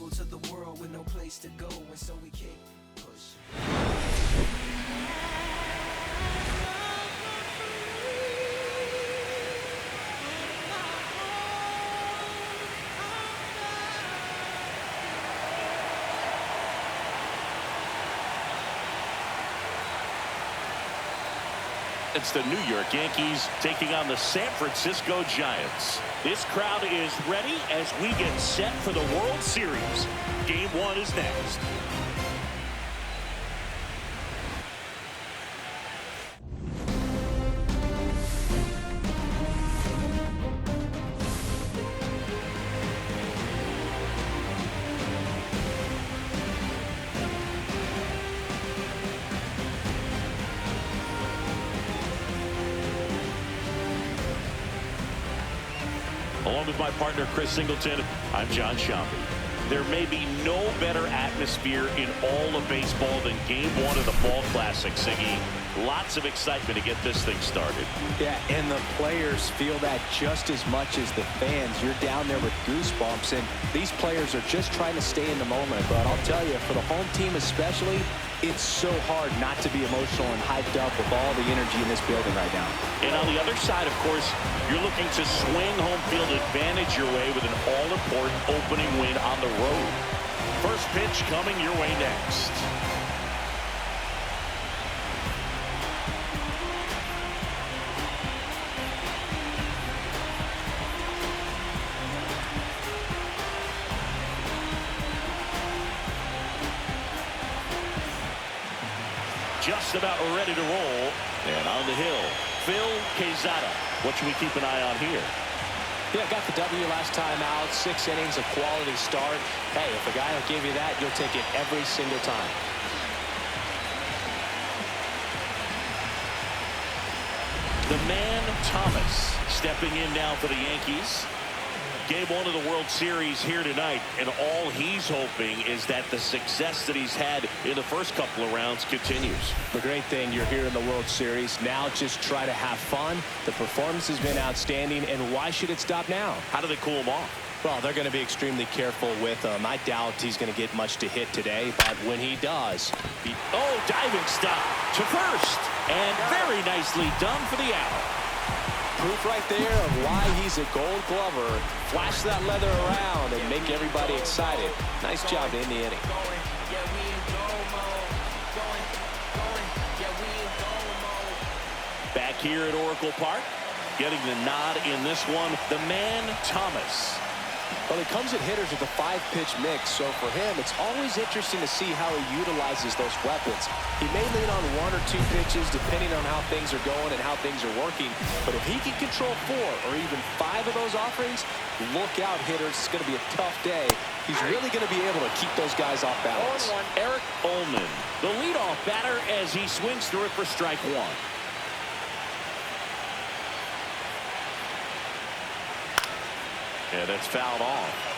travel to the world with no place to go, and so we kick, push. It's the New York Yankees taking on the San Francisco Giants. This crowd is ready as we get set for the World Series. Game 1 is next. Along with my partner, Chris Singleton, I'm John Shambi. There may be no better atmosphere in all of baseball than Game 1 of the Fall Classic, Siggy. Lots of excitement to get this thing started. Yeah, and the players feel that just as much as the fans. You're down there with goosebumps, and these players are just trying to stay in the moment. But I'll tell you, for the home team especially, it's so hard not to be emotional and hyped up with all the energy in this building right now. And on the other side, of course, you're looking to swing home field advantage your way with an all-important opening win on the road. First pitch coming your way next. Just about ready to roll. And on the hill, Phil Quezada. What should we keep an eye on here? Yeah, got the W last time out. 6 innings, a quality start. Hey, if a guy will give you that, you'll take it every single time. The man, Thomas, stepping in now for the Yankees. Game 1 of the World Series here tonight, and all he's hoping is that the success that he's had in the first couple of rounds continues. The great thing, you're here in the World Series. Now just try to have fun. The performance has been outstanding, and why should it stop now? How do they cool him off? Well, they're going to be extremely careful with him. I doubt he's going to get much to hit today, but when he does... diving stop to first, and very nicely done for the out. Proof right there of why he's a Gold Glover. Flash that leather around and make everybody excited. Nice job to end the inning. Back here at Oracle Park, getting the nod in this one, the man, Thomas. Well, he comes at hitters with a 5-pitch mix, so for him, it's always interesting to see how he utilizes those weapons. He may lean on 1 or 2 pitches depending on how things are going and how things are working, but if he can control 4 or even 5 of those offerings, look out, hitters. It's going to be a tough day. He's really going to be able to keep those guys off balance. Eric Ullman, the leadoff batter, as he swings through it for strike 1. Yeah, that's fouled off.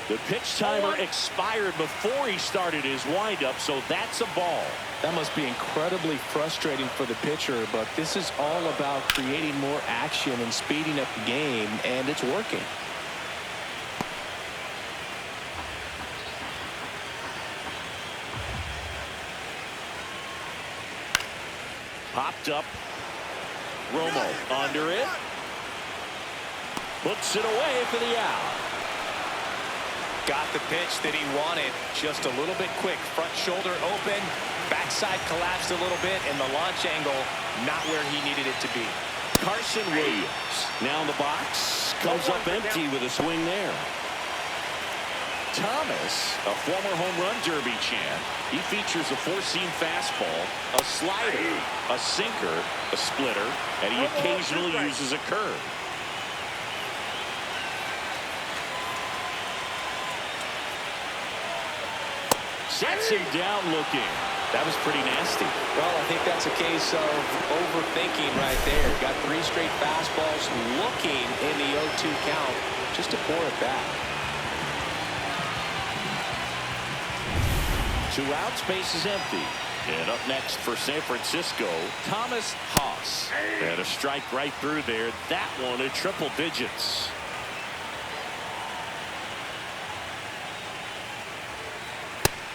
The pitch timer expired before he started his windup, so that's a ball. That must be incredibly frustrating for the pitcher, but this is all about creating more action and speeding up the game, and it's working. Popped up. Romo under it. Puts it away for the out. Got the pitch that he wanted, just a little bit quick. Front shoulder open, backside collapsed a little bit, and the launch angle not where he needed it to be. Carson Williams now in the box, comes up empty with a swing there. Thomas, a former home run derby champ. He features a 4-seam fastball, a slider, a sinker, a splitter, and he occasionally uses a curve. Sets him down looking. That was pretty nasty. Well, I think that's a case of overthinking right there. Got 3 straight fastballs looking in the 0-2 count just to pour it back. 2 outs, base is empty. And up next for San Francisco, Thomas Haas. And a strike right through there. That one at triple digits.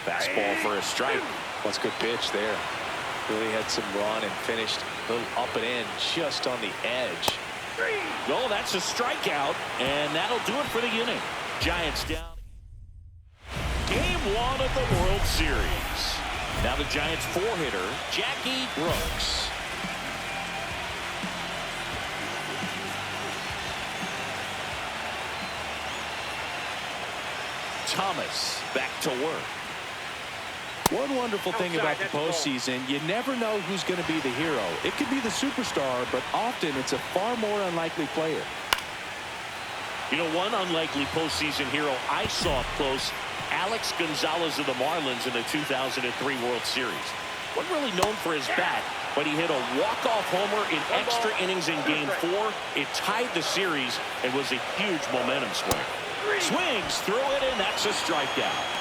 Fastball for a strike. That's a good pitch there. Really had some run and finished a little up and in just on the edge. Oh, that's a strikeout. And that'll do it for the inning. Giants down. Game 1 of the World Series. Now the Giants 4-hitter, Jackie Brooks. Thomas back to work. One wonderful thing about the postseason, you never know who's going to be the hero. It could be the superstar, but often it's a far more unlikely player. You know, one unlikely postseason hero I saw up close, Alex Gonzalez of the Marlins in the 2003 World Series. Wasn't really known for his bat, but he hit a walk-off homer in extra innings in Game 4. It tied the series and was a huge momentum swing. Swings through it, and that's a strikeout.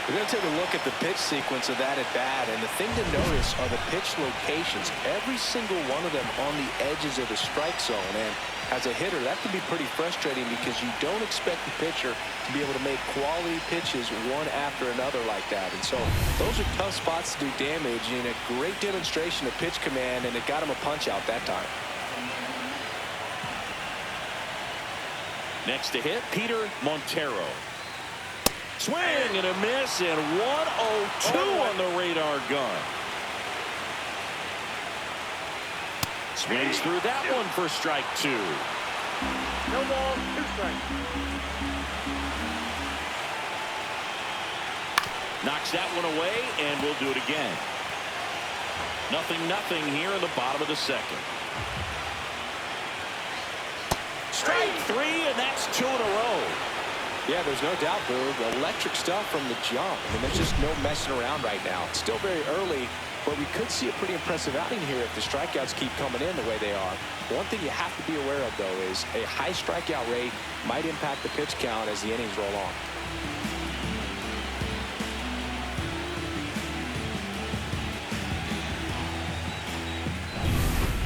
We're going to take a look at the pitch sequence of that at bat, and the thing to notice are the pitch locations. Every single one of them on the edges of the strike zone, and as a hitter, that can be pretty frustrating because you don't expect the pitcher to be able to make quality pitches one after another like that. And so those are tough spots to do damage, and a great demonstration of pitch command, and it got him a punch out that time. Next to hit, Peter Montero. Swing and a miss, and 1-0-2 on the radar gun. Swings through that one for strike 2. No ball, 2 strikes. Knocks that one away, and we'll do it again. 0-0 here in the bottom of the second. Strike 3, and that's 2 in a row. Yeah, there's no doubt, Boog. Electric stuff from the jump. I mean, there's just no messing around right now. It's still very early, but we could see a pretty impressive outing here if the strikeouts keep coming in the way they are. One thing you have to be aware of, though, is a high strikeout rate might impact the pitch count as the innings roll on.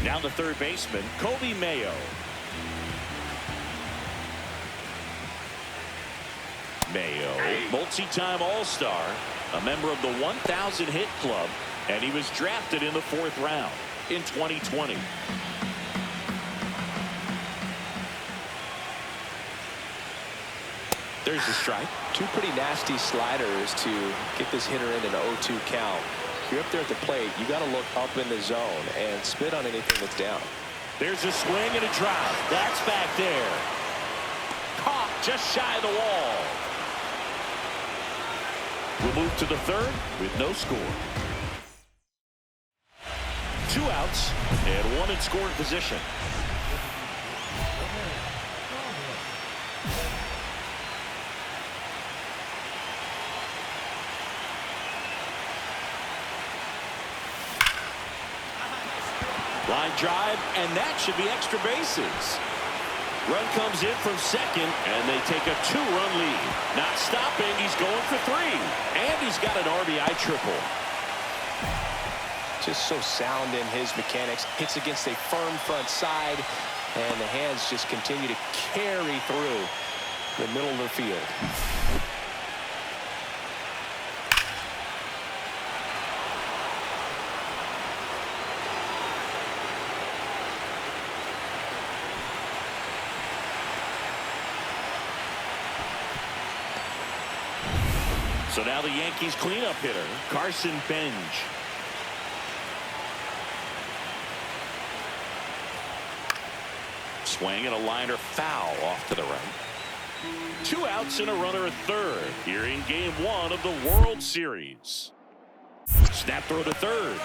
Now the third baseman, Kobe Mayo. Mayo, multi-time All-Star, a member of the 1,000 hit club, and he was drafted in the 4th round in 2020. There's the strike. 2 pretty nasty sliders to get this hitter in an 0-2 count. If you're up there at the plate, you got to look up in the zone and spit on anything that's down. There's a swing and a drive. That's back there. Caught just shy of the wall. We'll move to the 3rd with no score. 2 outs and 1 in scoring position. Line drive, and that should be extra bases. Run comes in from second, and they take a 2-run lead. Not stopping, he's going for 3. And he's got an RBI triple. Just so sound in his mechanics. Hits against a firm front side, and the hands just continue to carry through the middle of the field. So now the Yankees cleanup hitter, Carson Benj. Swing and a liner foul off to the right. 2 outs and a runner at third here in Game 1 of the World Series. Snap throw to third.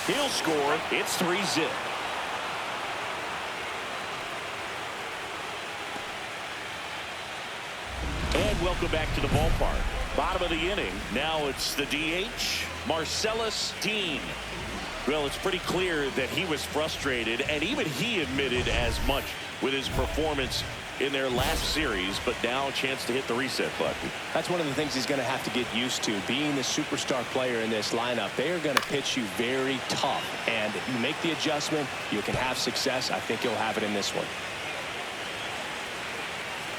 He'll score. It's 3-0. And welcome back to the ballpark. Bottom of the inning. Now it's the DH, Marcellus Dean. Well, it's pretty clear that he was frustrated, and even he admitted as much with his performance in their last series, but now a chance to hit the reset button. That's one of the things he's going to have to get used to. Being the superstar player in this lineup, they are going to pitch you very tough, and you make the adjustment, you can have success. I think he'll have it in this one.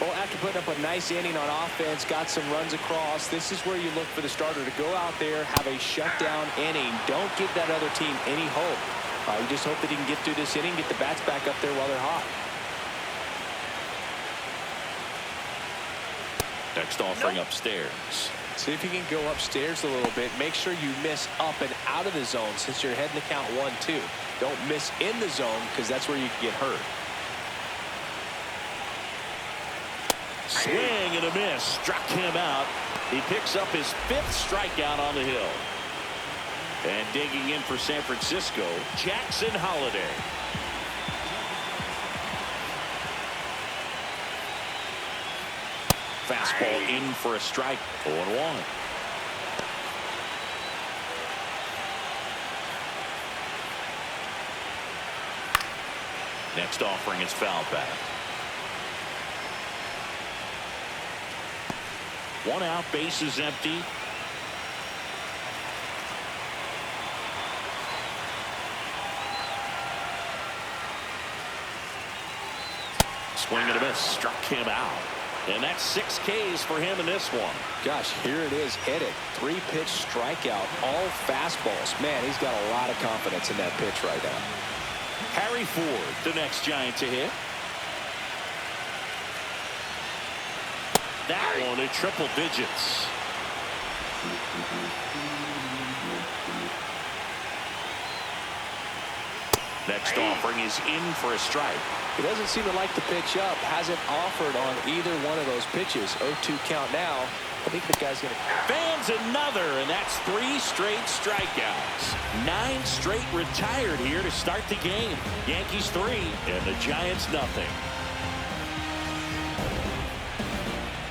Well, after putting up a nice inning on offense, got some runs across, this is where you look for the starter to go out there, have a shutdown inning. Don't give that other team any hope. You just hope that he can get through this inning, get the bats back up there while they're hot. Next offering upstairs. See if you can go upstairs a little bit. Make sure you miss up and out of the zone since you're heading to count 1-2. Don't miss in the zone because that's where you can get hurt. Swing and a miss. Struck him out. He picks up his 5th strikeout on the hill. And digging in for San Francisco, Jackson Holliday. Fastball in for a strike. 0-1. Next offering is foul back. 1 out, base is empty. Swing and a miss. Struck him out. And that's 6 Ks for him in this one. Gosh, here it is. Hit it. 3-pitch strikeout. All fastballs. Man, he's got a lot of confidence in that pitch right now. Harry Ford, the next Giant to hit. That one in triple digits. Next offering is in for a strike. He doesn't seem to like the pitch up. Hasn't offered on either one of those pitches. 0-2 count now. I think the guy's going to... Fans another, and that's 3 straight strikeouts. 9 straight retired here to start the game. Yankees 3 and the Giants nothing.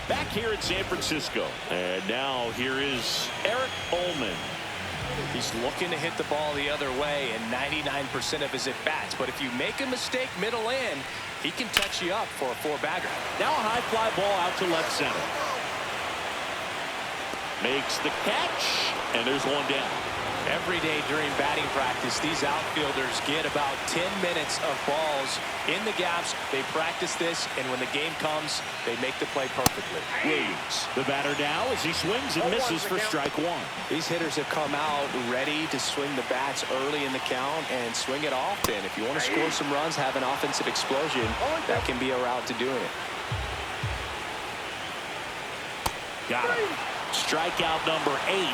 Back here in San Francisco. And now here is Eric Ullman. He's looking to hit the ball the other way in 99% of his at-bats. But if you make a mistake middle in, he can touch you up for a 4-bagger. Now a high fly ball out to left center. Makes the catch, and there's one down. Every day during batting practice, these outfielders get about 10 minutes of balls in the gaps. They practice this, and when the game comes, they make the play perfectly. Williams, the batter now as he swings and misses for strike 1. These hitters have come out ready to swing the bats early in the count and swing it often. If you want to score some runs, have an offensive explosion, that can be a route to doing it. Got it. Strikeout number 8.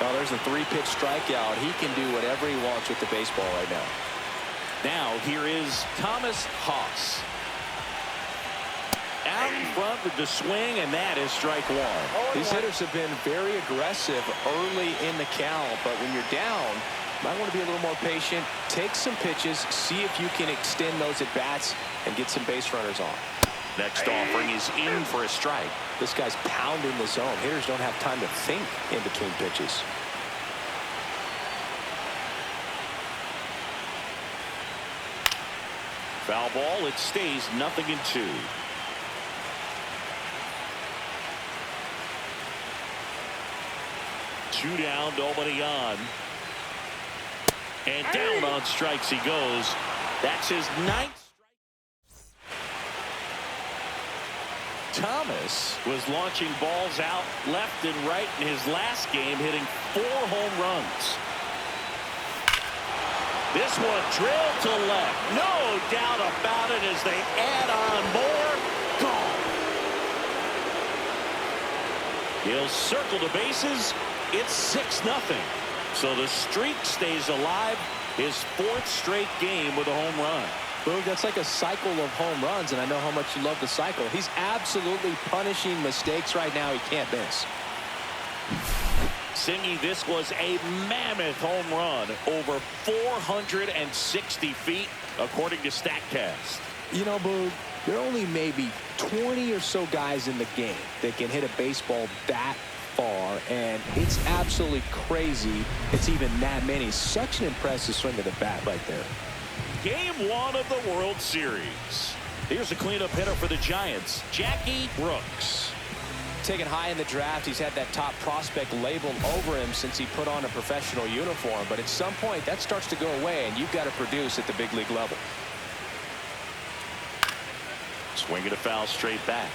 Oh, there's a 3-pitch strikeout. He can do whatever he wants with the baseball right now. Now here is Thomas Haas. Out in front with the swing, and that is strike 1. These hitters have been very aggressive early in the count, but when you're down, you might want to be a little more patient. Take some pitches, see if you can extend those at-bats and get some base runners on. Next offering is in for a strike. This guy's pounding the zone. Hitters don't have time to think in between pitches. Foul ball. It stays 0-2. Two down, nobody on. And down on strikes he goes. That's his 9th. Thomas was launching balls out left and right in his last game, hitting 4 home runs. This one drilled to left. No doubt about it as they add on more. Gone. He'll circle the bases. It's 6-0. So the streak stays alive. His 4th straight game with a home run. Boog, that's like a cycle of home runs, and I know how much you love the cycle. He's absolutely punishing mistakes right now. He can't miss. Singy, this was a mammoth home run over 460 feet, according to StatCast. You know, Boog, there are only maybe 20 or so guys in the game that can hit a baseball that far, and it's absolutely crazy it's even that many. Such an impressive swing of the bat right there. Game 1 of the World Series. Here's a cleanup hitter for the Giants, Jackie Brooks. Taken high in the draft, he's had that top prospect labeled over him since he put on a professional uniform, but at some point that starts to go away, and you've got to produce at the big league level. Swing and a foul straight back.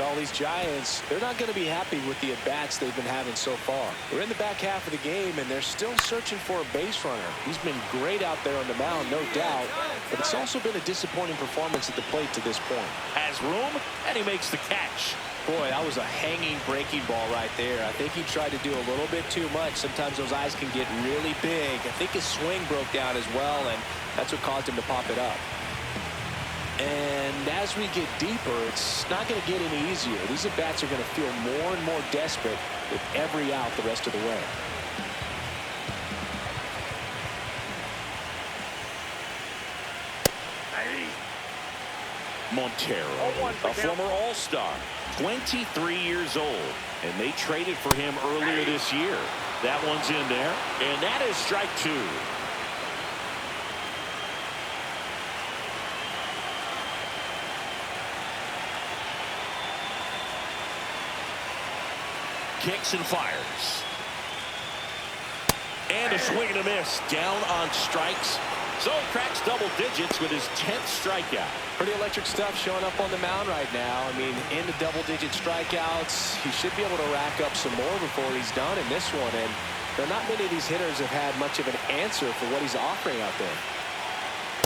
All these Giants, they're not going to be happy with the at-bats they've been having so far. We're in the back half of the game, and they're still searching for a base runner. He's been great out there on the mound, no doubt, but it's also been a disappointing performance at the plate to this point. Has room, and he makes the catch. Boy, that was a hanging breaking ball right there. I think he tried to do a little bit too much. Sometimes those eyes can get really big. I think his swing broke down as well, and that's what caused him to pop it up. And as we get deeper, it's not going to get any easier. These at-bats are going to feel more and more desperate with every out the rest of the way. Montero, a former All-Star, 23 years old, and they traded for him earlier this year. That one's in there, and that is strike 2. Kicks and fires. And a swing and a miss. Down on strikes. So he cracks double digits with his 10th strikeout. Pretty electric stuff showing up on the mound right now. I mean, into double-digit strikeouts. He should be able to rack up some more before he's done in this one. And there are not many of these hitters have had much of an answer for what he's offering out there.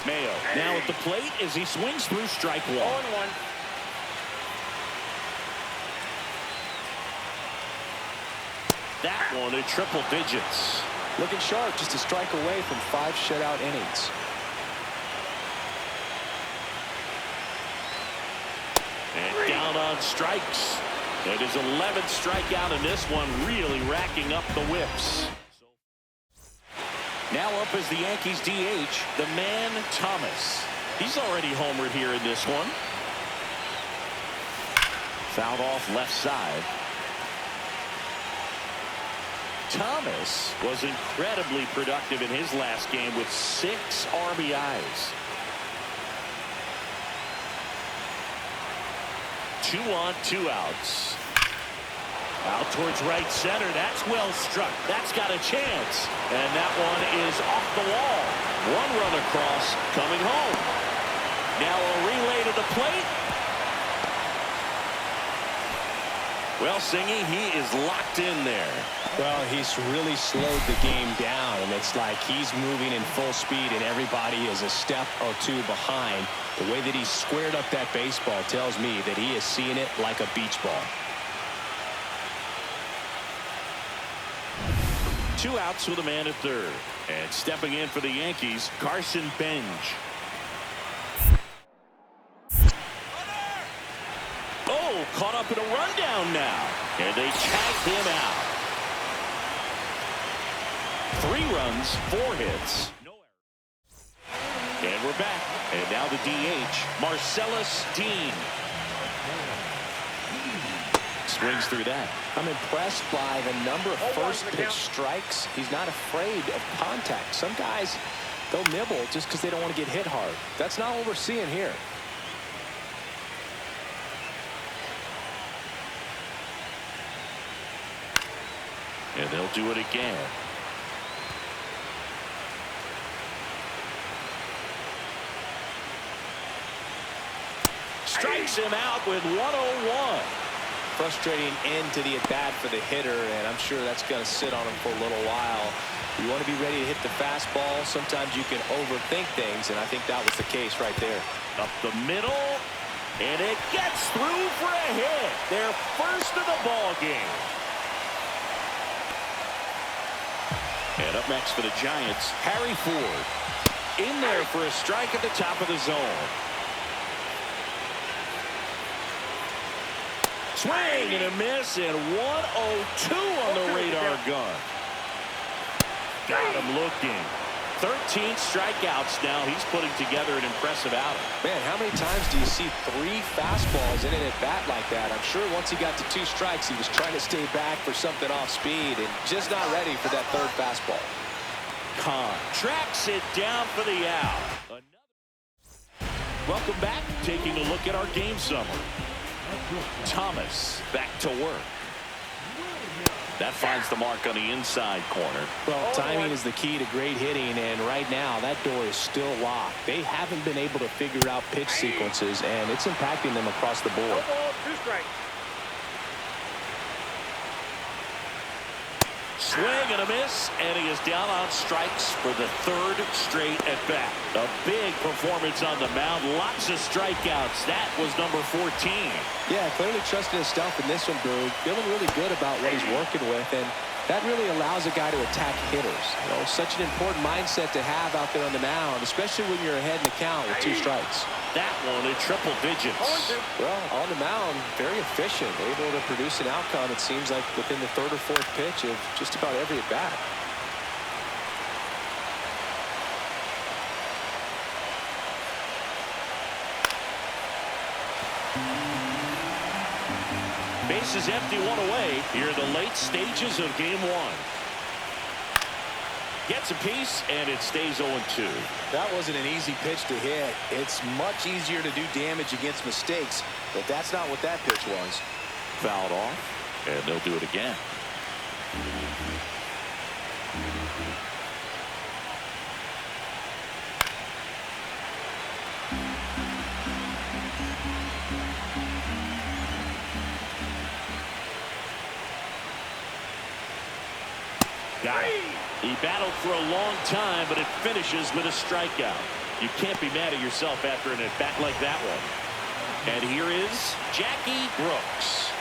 Mayo now at the plate as he swings through strike 1. 0-1. That one at triple digits. Looking sharp, just a strike away from 5 shutout innings. And down on strikes. It is 11th strikeout in this one, really racking up the whips. Now up as the Yankees DH, the man Thomas. He's already homered here in this one. Fouled off left side. Thomas was incredibly productive in his last game with 6 RBIs. 2 on, 2 outs. Out towards right center. That's well struck. That's got a chance. And that one is off the wall. 1 run across, coming home. Now a relay to the plate. Well, Singy, he is locked in there. Well, he's really slowed the game down, and it's like he's moving in full speed, and everybody is a step or 2 behind. The way that he squared up that baseball tells me that he is seeing it like a beach ball. 2 outs with a man at third. And stepping in for the Yankees, Carson Bench. Oh, caught up in a rundown now. And they tagged him out. 3 runs, 4 hits. No error. And we're back. And now the DH, Marcellus Dean. Swings through that. I'm impressed by the number of first pitch strikes. He's not afraid of contact. Some guys, they'll nibble just because they don't want to get hit hard. That's not what we're seeing here. And they'll do it again. Strikes him out with 101. Frustrating end to the at-bat for the hitter, and I'm sure that's going to sit on him for a little while. You want to be ready to hit the fastball. Sometimes you can overthink things, and I think that was the case right there. Up the middle, and it gets through for a hit. Their first of the ball game. And up next for the Giants, Harry Ford. In there for a strike at the top of the zone. Swing and a miss, and 102 on the radar gun. Got him looking. 13 strikeouts now. He's putting together an impressive outing. Man, how many times do you see 3 fastballs in an at-bat like that? I'm sure once he got to 2 strikes, he was trying to stay back for something off speed and just not ready for that 3rd fastball. Khan tracks it down for the out. Welcome back. Taking a look at our game summary. Thomas back to work. That finds the mark on the inside corner. Well, timing is the key to great hitting, and right now that door is still locked. They haven't been able to figure out pitch sequences, and it's impacting them across the board. 2 strikes. Swing and a miss, and he is down on strikes for the 3rd straight at bat. A big performance on the mound. Lots of strikeouts. That was number 14. Yeah, clearly trusting himself in this one, Boog. Feeling really good about what he's working with, and that really allows a guy to attack hitters. You know, such an important mindset to have out there on the mound, especially when you're ahead in the count with 2 strikes. That one in triple digits. Well, on the mound, very efficient, able to produce an outcome, it seems like, within the 3rd or 4th pitch of just about every at-bat. Bases empty, 1 away. Here are the late stages of game 1. Gets a piece, and it stays 0-2. That wasn't an easy pitch to hit. It's much easier to do damage against mistakes, but that's not what that pitch was. Fouled off, and they'll do it again. Got it. He battled for a long time, but it finishes with a strikeout. You can't be mad at yourself after an at-bat like that one. And here is Jackie Brooks.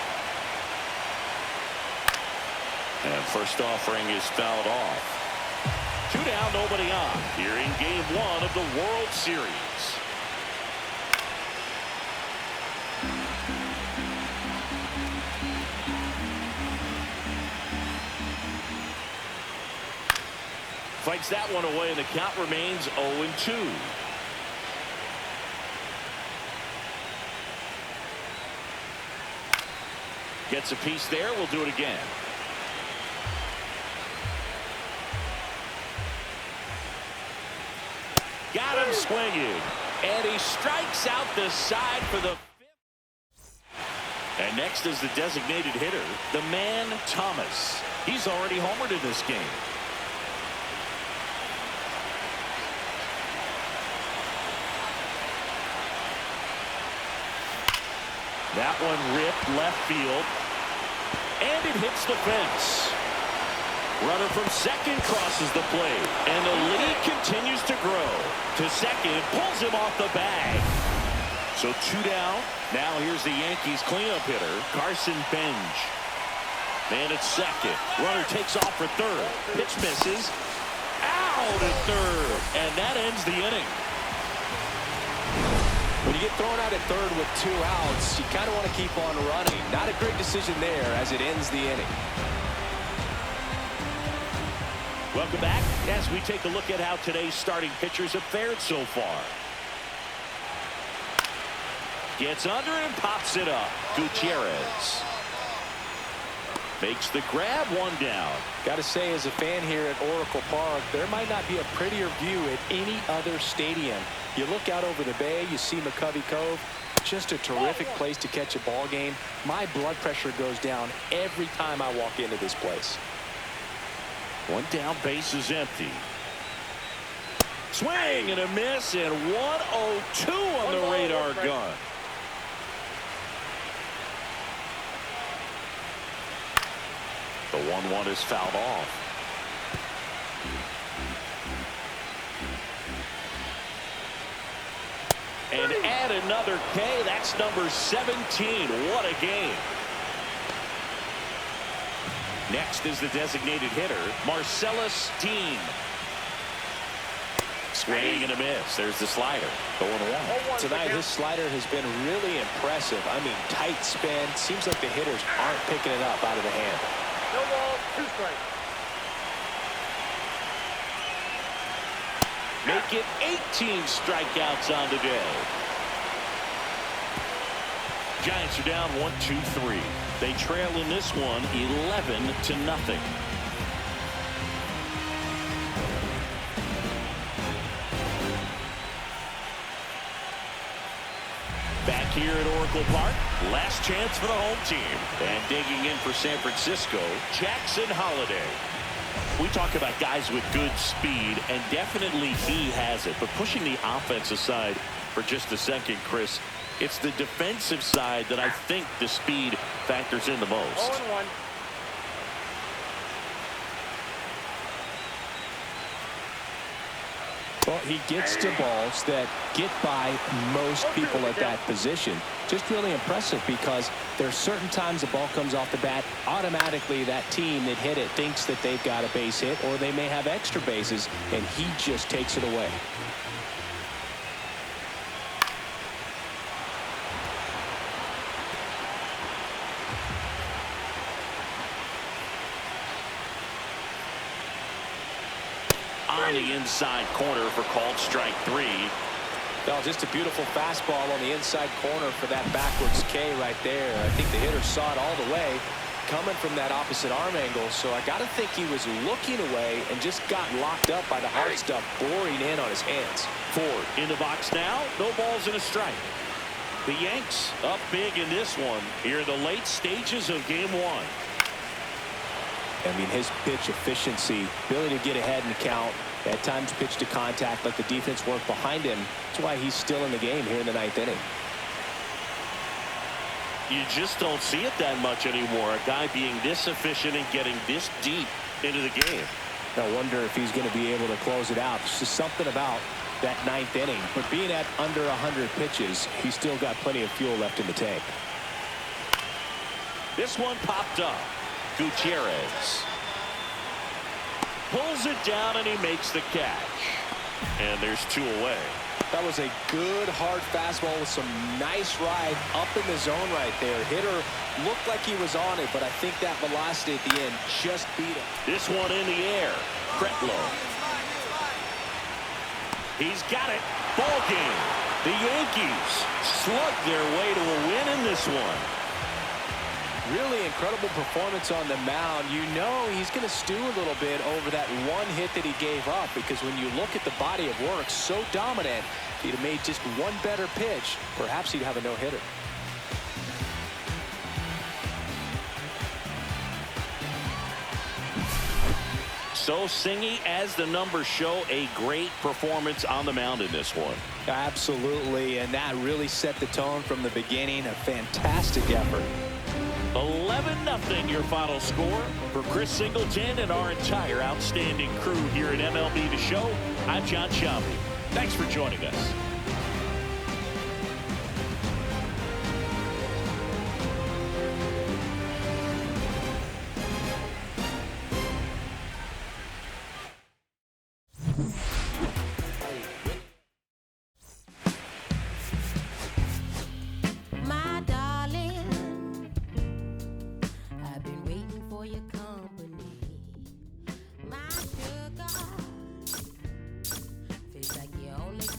And first offering is fouled off. 2 down, nobody on. Here in game 1 of the World Series. Fights that one away, and the count remains 0-2. Gets a piece there. We'll do it again. Got him swinging. And he strikes out the side for the 5th. And next is the designated hitter, the man Thomas. He's already homered in this game. That one ripped left field. And it hits the fence. Runner from second crosses the plate. And the lead continues to grow. To second, pulls him off the bag. So 2 down. Now here's the Yankees cleanup hitter, Carson Benj. Man at second. Runner takes off for 3rd. Pitch misses. Out at 3rd. And that ends the inning. When you get thrown out at 3rd with 2 outs, you kind of want to keep on running. Not a great decision there as it ends the inning. Welcome back as we take a look at how today's starting pitchers have fared so far. Gets under and pops it up. Gutierrez makes the grab, 1 down. Got to say, as a fan here at Oracle Park, there might not be a prettier view at any other stadium. You look out over the bay, you see McCovey Cove. Just a terrific place to catch a ball game. My blood pressure goes down every time I walk into this place. 1 down, base is empty. Swing and a miss, and 1-0-2 on the radar gun. The 1-1 is fouled off. And add another K. That's number 17. What a game. Next is the designated hitter, Marcellus Dean. Swing and a miss. There's the slider. 0-1. Tonight, his slider has been really impressive. I mean, tight spin. Seems like the hitters aren't picking it up out of the hand. No ball, 2 strikes. Make it 18 strikeouts on the day. Giants are down 1-2-3. They trail in this one 11-0. Back here at Oracle Park, last chance for the home team. And digging in for San Francisco, Jackson Holliday. We talk about guys with good speed, and definitely he has it. But pushing the offense aside for just a second, Chris, it's the defensive side that I think the speed factors in the most. 0-1. Well, he gets to balls that get by most people at that position. Just really impressive because there's certain times the ball comes off the bat, automatically that team that hit it thinks that they've got a base hit, or they may have extra bases, and he just takes it away. On the inside corner for called strike 3. Well, just a beautiful fastball on the inside corner for that backwards K right there. I think the hitter saw it all the way coming from that opposite arm angle. So I got to think he was looking away and just got locked up by the hard stuff boring in on his hands. Ford in the box now. No balls and a strike. The Yanks up big in this one here in the late stages of game 1. I mean, his pitch efficiency, ability to get ahead and count, at times pitch to contact, let the defense work behind him. That's why he's still in the game here in the 9th inning. You just don't see it that much anymore. A guy being this efficient and getting this deep into the game. I wonder if he's going to be able to close it out. There's just something about that 9th inning. But being at under 100 pitches, he's still got plenty of fuel left in the tank. This one popped up. Gutierrez pulls it down and he makes the catch. And there's 2 away. That was a good hard fastball with some nice ride up in the zone right there. Hitter looked like he was on it, but I think that velocity at the end just beat him. This one in the air. Kretlow. He's got it. Ball game. The Yankees slug their way to a win in this one. Really incredible performance on the mound. You know he's going to stew a little bit over that one hit that he gave up, because when you look at the body of work, so dominant, if he'd have made just one better pitch, perhaps he'd have a no-hitter. So Singy, as the numbers show, a great performance on the mound in this one. Absolutely, and that really set the tone from the beginning. A fantastic effort. 11-0 your final score. For Chris Singleton and our entire outstanding crew here at MLB The Show, I'm ty&shy. Thanks for joining us.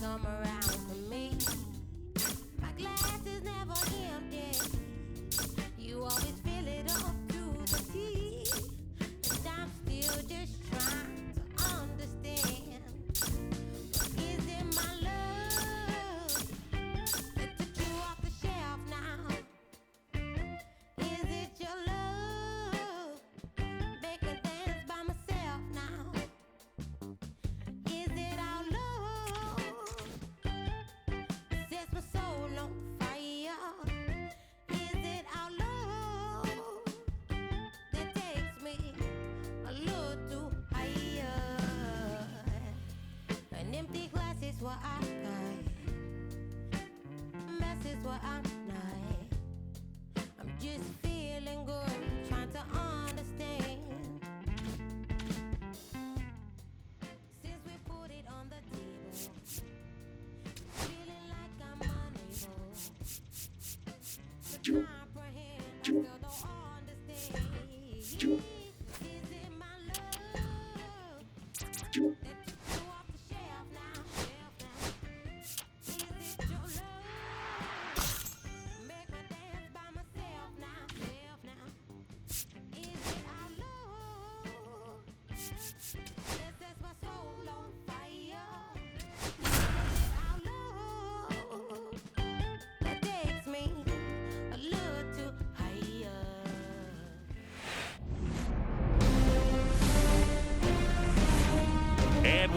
Come around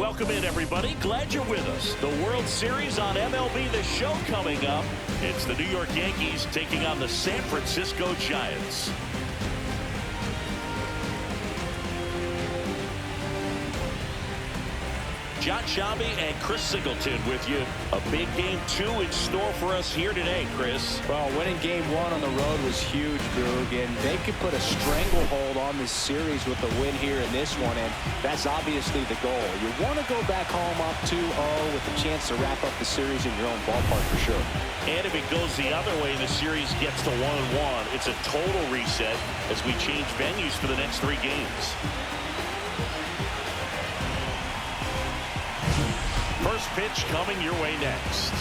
Welcome in, everybody. Glad you're with us. The World Series on MLB The Show coming up. It's the New York Yankees taking on the San Francisco Giants. John Shabby and Chris Singleton with you. A big game 2 in store for us here today, Chris. Well, winning game 1 on the road was huge, Boog, and they could put a stranglehold on this series with the win here in this one, and that's obviously the goal. You want to go back home up 2-0 with a chance to wrap up the series in your own ballpark for sure. And if it goes the other way and the series gets to 1-1, it's a total reset as we change venues for the next 3 games. First pitch coming your way next.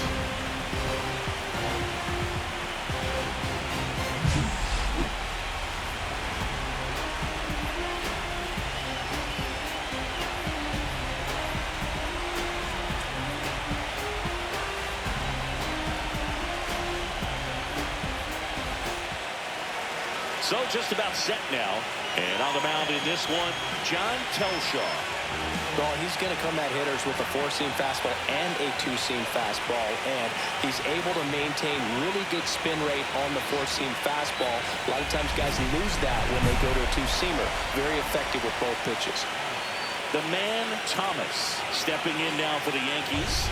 So just about set now. And on the mound in this one, ty&shy. Well, he's going to come at hitters with a 4-seam fastball and a 2-seam fastball, and he's able to maintain really good spin rate on the 4-seam fastball. A lot of times guys lose that when they go to a 2-seamer. Very effective with both pitches. The man, Thomas, stepping in now for the Yankees.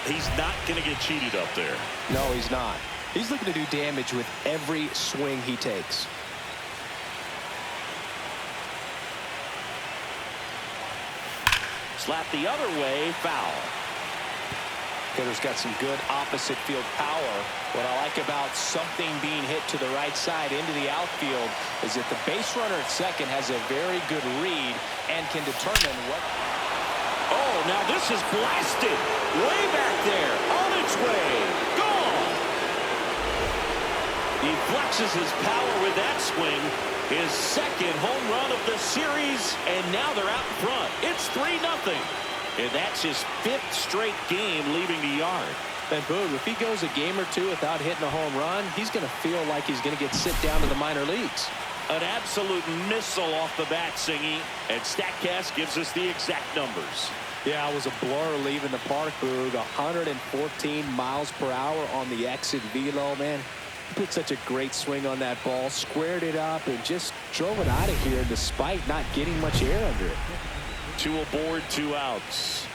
He's not going to get cheated up there. No, he's not. He's looking to do damage with every swing he takes. Slap the other way, foul. Hitter's got some good opposite field power. What I like about something being hit to the right side into the outfield is that the base runner at second has a very good read and can determine what. Oh, now this is blasted. Way back there. On its way. Gone. He flexes his power with that swing. His second home run of the series, and now they're out in front. It's 3-0. And that's his 5th straight game leaving the yard. And Boog, if he goes a game or 2 without hitting a home run, he's going to feel like he's going to get sent down to the minor leagues. An absolute missile off the bat, Singy, and StatCast gives us the exact numbers. Yeah, it was a blur leaving the park, Boog. 114 miles per hour on the exit velo, man. He put such a great swing on that ball, squared it up, and just drove it out of here despite not getting much air under it. 2 aboard, 2 outs.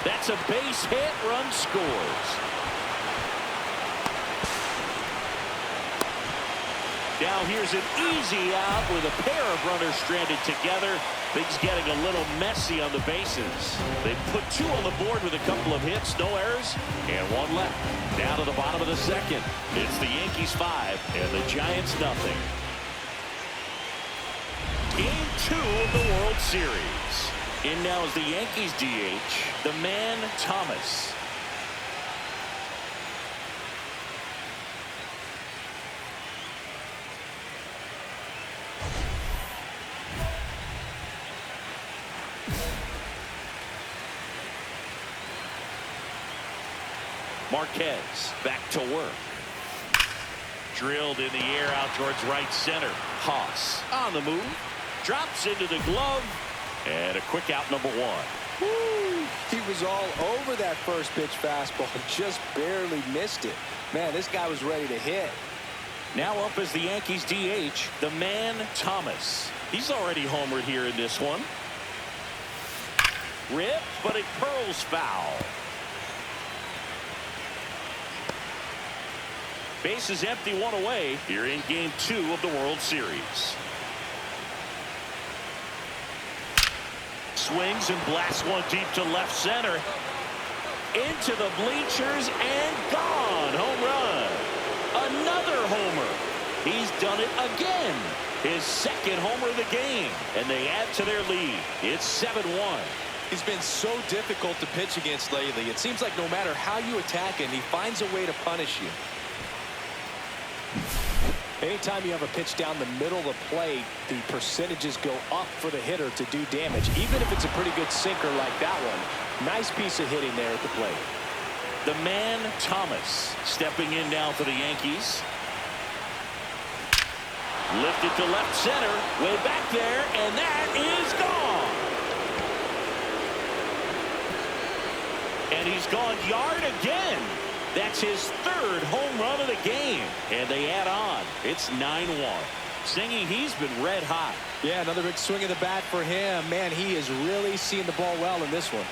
That's a base hit. Run scores. Now here's an easy out with a pair of runners stranded together. Things getting a little messy on the bases. They put 2 on the board with a couple of hits, no errors, and 1 left. Down to the bottom of the second. It's the Yankees 5 and the Giants nothing. Game 2 of the World Series. In now is the Yankees DH, the man, Thomas. Marquez back to work. Drilled in the air out towards right center. Haas on the move. Drops into the glove. And a quick out, number 1. Woo! He was all over that first pitch fastball. Just barely missed it. Man, this guy was ready to hit. Now up as the Yankees DH, the man, Thomas. He's already homered here in this one. Rip, but it curls foul. Base is empty, 1 away here in game 2 of the World Series. Swings and blasts one deep to left center. Into the bleachers and gone. Home run. Another homer. He's done it again. His second homer of the game. And they add to their lead. It's 7-1. He's been so difficult to pitch against lately. It seems like no matter how you attack him, he finds a way to punish you. Anytime you have a pitch down the middle of the plate, the percentages go up for the hitter to do damage, even if it's a pretty good sinker like that one. Nice piece of hitting there at the plate. The man, Thomas, stepping in now for the Yankees. Lifted to left center, way back there, and that is gone. And he's gone yard again. That's his third home run of the game. And they add on. It's 9-1. Singing, he's been red hot. Yeah, another big swing of the bat for him. Man, he is really seeing the ball well in this one.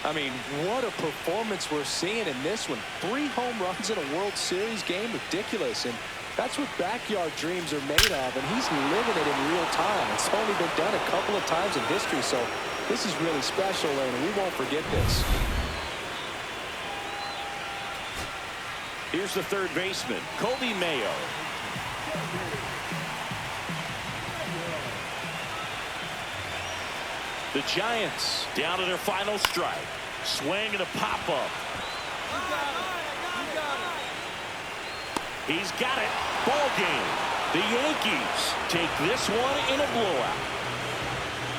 I mean, what a performance we're seeing in this one. 3 home runs in a World Series game, ridiculous. And that's what backyard dreams are made of, and he's living it in real time. It's only been done a couple of times in history, so this is really special, and we won't forget this. Here's the third baseman, Kobe Mayo. The Giants down to their final strike. Swing and a pop-up. He's got it. Ball game. The Yankees take this one in a blowout.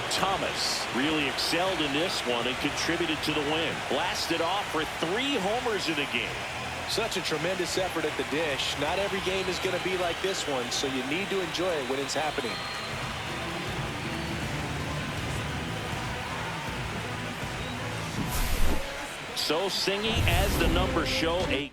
Thomas really excelled in this one and contributed to the win. Blasted off for 3 homers in the game. Such a tremendous effort at the dish. Not every game is going to be like this one, so you need to enjoy it when it's happening. So Singy, as the numbers show, a